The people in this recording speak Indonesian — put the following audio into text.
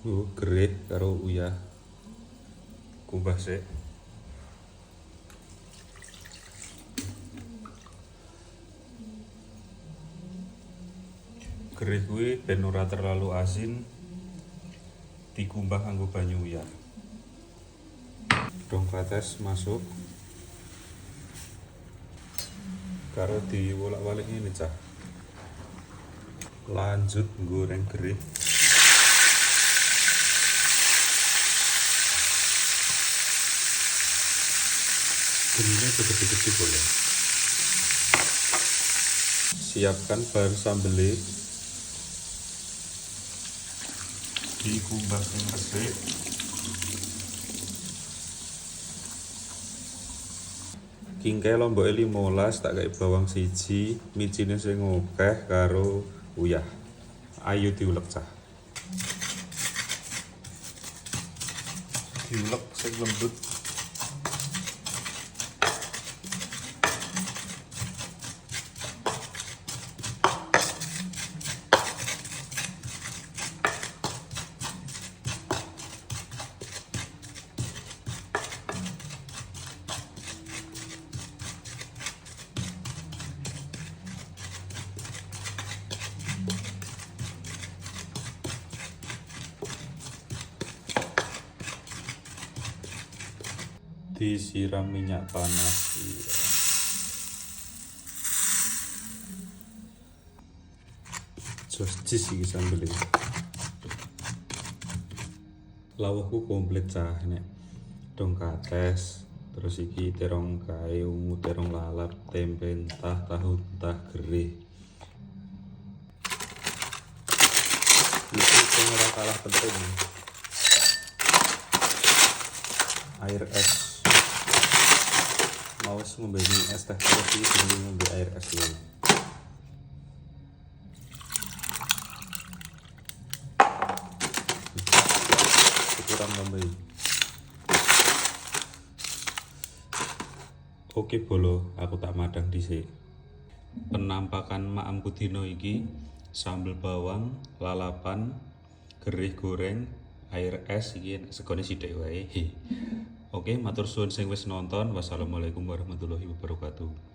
Gerih karo uyah. Kumbah sik. Gerih kuwi ben ora terlalu asin, dikumbah nganggo banyu uyah. Dong kates masuk. Karo diwolak-walik ini cah. Lanjut goreng gerih. Gerihnya gede-gede boleh. Siapkan bahan sambelé. Dikumbah sing resik. Kingkai lomboke 15, tak kayak bawang siji, micine sing akeh karo uyah. Ayo diulek cah. Diulek sing lembut. Disiram minyak panas. Jos jis iki sambel iki. Lawuhku komplit cah nek dong kates, terus iki terong kae, ungu, terong lalap, tempe entah, tahu entah, gerih. Iki sing ora kalah penting. Air es. Mau ngombe es teh kopi demi ngombe air es lho. Kurang ngombe. Oke bolo, aku tak madang dhisik. Penampakan maamku dino iki sambel bawang, lalapan, gerih goreng, air es iki segone sithik wae. Oke, matur suwun sing wis nonton. Wassalamualaikum warahmatullahi wabarakatuh.